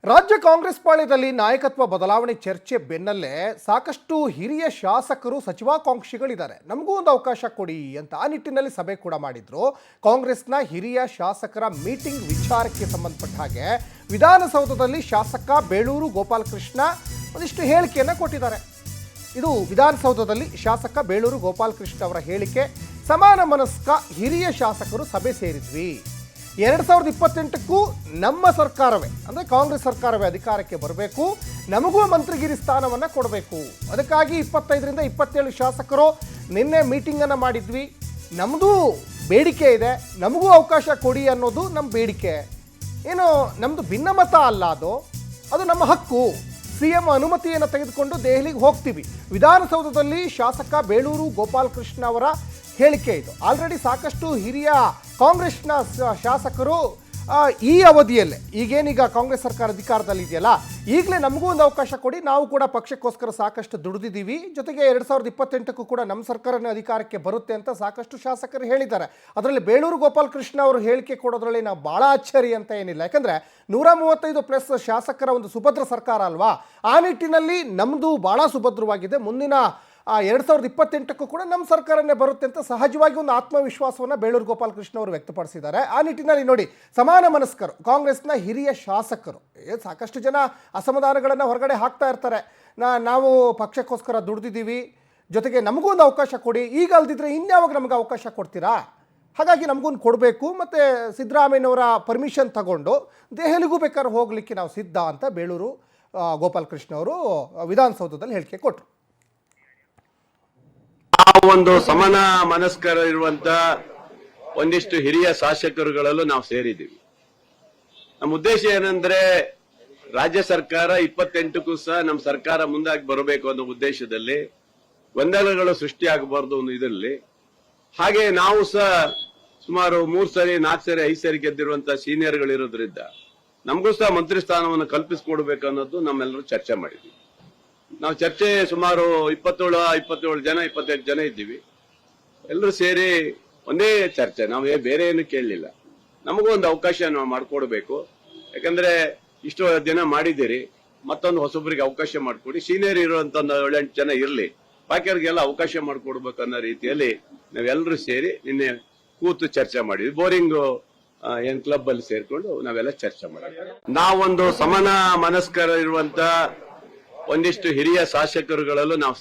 ರಾಜ್ಯ ಕಾಂಗ್ರೆಸ್ ಪಾಳ್ಯದಲ್ಲಿ ನಾಯಕತ್ವ ಬದಲಾವಣೆ ಚರ್ಚೆ ಬೆನ್ನಲ್ಲೇ ಸಾಕಷ್ಟು ಹಿರಿಯ ಶಾಸಕರು ಸಚಿವಾಕಾಂಕ್ಷಿಗಳಿದ್ದಾರೆ. ನಮಗೂ ಒಂದು ಅವಕಾಶ ಕೊಡಿ ಅಂತ ಆ ನಿಟ್ಟಿನಲ್ಲಿ ಸಭೆ ಕೂಡ ಮಾಡಿದ್ರು. ಕಾಂಗ್ರೆಸ್ನ ಹಿರಿಯ ಶಾಸಕರ ಮೀಟಿಂಗ್ ವಿಚಾರಕ್ಕೆ ಸಂಬಂಧಪಟ್ಟ ಹಾಗೆ ವಿಧಾನಸೌಧದಲ್ಲಿ ಶಾಸಕ ಬೇಳೂರು ಗೋಪಾಲಕೃಷ್ಣ ಒಂದಿಷ್ಟು ಹೇಳಿಕೆಯನ್ನು ಕೊಟ್ಟಿದ್ದಾರೆ. ಇದು ವಿಧಾನಸೌಧದಲ್ಲಿ ಶಾಸಕ ಬೇಳೂರು ಗೋಪಾಲಕೃಷ್ಣ ಅವರ ಹೇಳಿಕೆ. ಸಮಾನ ಮನಸ್ಕ ಹಿರಿಯ ಶಾಸಕರು ಸಭೆ ಸೇರಿದ್ವಿ. 2028ಕ್ಕೂ ನಮ್ಮ ಸರ್ಕಾರವೇ ಅಂದರೆ ಕಾಂಗ್ರೆಸ್ ಸರ್ಕಾರವೇ ಅಧಿಕಾರಕ್ಕೆ ಬರಬೇಕು, ನಮಗೂ ಮಂತ್ರಿಗಿರಿ ಸ್ಥಾನವನ್ನು ಕೊಡಬೇಕು. ಅದಕ್ಕಾಗಿ 25ರಿಂದ 27 ಶಾಸಕರು ನಿನ್ನೆ ಮೀಟಿಂಗನ್ನು ಮಾಡಿದ್ವಿ. ನಮ್ಮದು ಬೇಡಿಕೆ ಇದೆ, ನಮಗೂ ಅವಕಾಶ ಕೊಡಿ ಅನ್ನೋದು ನಮ್ಮ ಬೇಡಿಕೆ. ಏನು ನಮ್ಮದು ಭಿನ್ನಮತ ಅಲ್ಲ, ಅದು ನಮ್ಮ ಹಕ್ಕು. CM ಅನುಮತಿಯನ್ನು ತೆಗೆದುಕೊಂಡು ದೆಹಲಿಗೆ ಹೋಗ್ತೀವಿ. ವಿಧಾನಸೌಧದಲ್ಲಿ ಶಾಸಕ ಬೇಳೂರು ಗೋಪಾಲಕೃಷ್ಣ ಅವರ ಹೇಳಿಕೆ ಇದು. ಆಲ್ರೆಡಿ ಸಾಕಷ್ಟು ಹಿರಿಯ ಕಾಂಗ್ರೆಸ್ನ ಶಾಸಕರು ಈ ಅವಧಿಯಲ್ಲೇ ಈಗೇನೀಗ ಕಾಂಗ್ರೆಸ್ ಸರ್ಕಾರ ಅಧಿಕಾರದಲ್ಲಿ ಇದೆಯಲ್ಲ, ಈಗಲೇ ನಮಗೂ ಒಂದು ಅವಕಾಶ ಕೊಡಿ, ನಾವು ಕೂಡ ಪಕ್ಷಕ್ಕೋಸ್ಕರ ಸಾಕಷ್ಟು ದುಡಿದಿದ್ದೀವಿ, ಜೊತೆಗೆ 2028ಕ್ಕೂ ಕೂಡ ನಮ್ಮ ಸರ್ಕಾರನೇ ಅಧಿಕಾರಕ್ಕೆ ಬರುತ್ತೆ ಅಂತ ಸಾಕಷ್ಟು ಶಾಸಕರು ಹೇಳಿದ್ದಾರೆ. ಅದರಲ್ಲಿ ಬೇಳೂರು ಗೋಪಾಲಕೃಷ್ಣ ಅವರು ಹೇಳಿಕೆ ಕೊಡೋದ್ರಲ್ಲಿ ನಾವು ಭಾಳ ಆಶ್ಚರ್ಯ ಅಂತ ಏನಿಲ್ಲ. ಯಾಕಂದರೆ 135+ ಶಾಸಕರ ಒಂದು ಸುಭದ್ರ ಸರ್ಕಾರ ಅಲ್ವಾ. ಆ ನಿಟ್ಟಿನಲ್ಲಿ ನಮ್ಮದು ಭಾಳ ಸುಭದ್ರವಾಗಿದೆ, ಮುಂದಿನ 2028ಕ್ಕೂ ಕೂಡ ನಮ್ಮ ಸರ್ಕಾರನೇ ಬರುತ್ತೆ ಅಂತ ಸಹಜವಾಗಿ ಒಂದು ಆತ್ಮವಿಶ್ವಾಸವನ್ನು ಬೇಳೂರು ಗೋಪಾಲಕೃಷ್ಣ ಅವರು ವ್ಯಕ್ತಪಡಿಸಿದ್ದಾರೆ. ಆ ನಿಟ್ಟಿನಲ್ಲಿ ನೋಡಿ, ಸಮಾನ ಮನಸ್ಕರು ಕಾಂಗ್ರೆಸ್ನ ಹಿರಿಯ ಶಾಸಕರು ಸಾಕಷ್ಟು ಜನ ಅಸಮಾಧಾನಗಳನ್ನು ಹೊರಗಡೆ ಹಾಕ್ತಾ ಇರ್ತಾರೆ. ನಾವು ಪಕ್ಷಕ್ಕೋಸ್ಕರ ದುಡಿದಿದ್ದೀವಿ, ಜೊತೆಗೆ ನಮಗೂ ಒಂದು ಅವಕಾಶ ಕೊಡಿ, ಈಗ ಅಲ್ದಿದ್ರೆ ಇನ್ಯಾವಾಗ ನಮಗೆ ಅವಕಾಶ ಕೊಡ್ತೀರಾ, ಹಾಗಾಗಿ ನಮಗೊಂದು ಕೊಡಬೇಕು, ಮತ್ತು ಸಿದ್ದರಾಮಯ್ಯನವರ ಪರ್ಮಿಷನ್ ತಗೊಂಡು ದೆಹಲಿಗೂ ಬೇಕಾದ್ರೆ ಹೋಗಲಿಕ್ಕೆ ನಾವು ಸಿದ್ಧ ಅಂತ ಬೇಳೂರು ಗೋಪಾಲಕೃಷ್ಣ ಅವರು ವಿಧಾನಸೌಧದಲ್ಲಿ ಹೇಳಿಕೆ ಕೊಟ್ಟರು. ಒಂದು ಸಮಾನ ಮನಸ್ಕರ ಇರುವಂತ ಒಂದಿಷ್ಟು ಹಿರಿಯ ಶಾಸಕರುಗಳಲ್ಲೂ ನಾವು ಸೇರಿದ್ದೀವಿ. ನಮ್ಮ ಉದ್ದೇಶ ಏನಂದ್ರೆ ರಾಜ್ಯ ಸರ್ಕಾರ 28ಕ್ಕೂ ಸಹ ನಮ್ಮ ಸರ್ಕಾರ ಮುಂದಾಗಿ ಬರಬೇಕು ಅನ್ನೋ ಉದ್ದೇಶದಲ್ಲಿ ಗೊಂದಲಗಳು ಸೃಷ್ಟಿಯಾಗಬಾರ್ದು ಅನ್ನೋ ಇದರಲ್ಲಿ. ಹಾಗೆ ನಾವು ಸಹ ಸುಮಾರು 3 ಸರಿ 4 ಸರಿ 5 ಸರಿ ಗೆದ್ದಿರುವಂತಹ ಸೀನಿಯರ್ಗಳು ಇರೋದ್ರಿಂದ ನಮಗೂ ಸಹ ಮಂತ್ರಿ ಸ್ಥಾನವನ್ನು ಕಲ್ಪಿಸಿಕೊಡ್ಬೇಕು ಅನ್ನೋದು ನಮ್ಮೆಲ್ಲರೂ ಚರ್ಚೆ ಮಾಡಿದ್ವಿ. ನಾವು ಚರ್ಚೆ ಸುಮಾರು 27 ಜನ 28 ಜನ ಇದ್ದೀವಿ. ಎಲ್ಲರೂ ಸೇರಿ ಒಂದೇ ಚರ್ಚೆ, ನಾವು ಬೇರೆ ಏನು ಕೇಳಲಿಲ್ಲ. ನಮಗೂ ಒಂದು ಅವಕಾಶ ನಾವು ಮಾಡಿಕೊಡ್ಬೇಕು, ಯಾಕಂದ್ರೆ ಇಷ್ಟು ದಿನ ಮಾಡಿದ್ದೀರಿ, ಮತ್ತೊಂದು ಹೊಸೊಬ್ಬರಿಗೆ ಅವಕಾಶ ಮಾಡಿಕೊಡಿ, ಸೀನಿಯರ್ ಇರುವಂತ 7-8 ಜನ ಇರಲಿ, ಬಾಕಿಯವರಿಗೆಲ್ಲ ಅವಕಾಶ ಮಾಡಿಕೊಡ್ಬೇಕು ಅನ್ನೋ ರೀತಿಯಲ್ಲಿ ನಾವೆಲ್ಲರೂ ಸೇರಿ ನಿನ್ನೆ ಕೂತು ಚರ್ಚೆ ಮಾಡಿದ್ವಿ. ಬೋರಿಂಗ್ ಏನ್ ಕ್ಲಬ್ ಅಲ್ಲಿ ಸೇರ್ಕೊಂಡು ನಾವೆಲ್ಲ ಚರ್ಚೆ ಮಾಡಿದ್ವಿ. ನಾವೊಂದು ಸಮಾನ ಮನಸ್ಕರ ಇರುವಂತ ಒಂದಿಷ್ಟು ಹಿರಿಯ ಶಾಸಕರುಗಳಲ್ಲೂ ನಾವು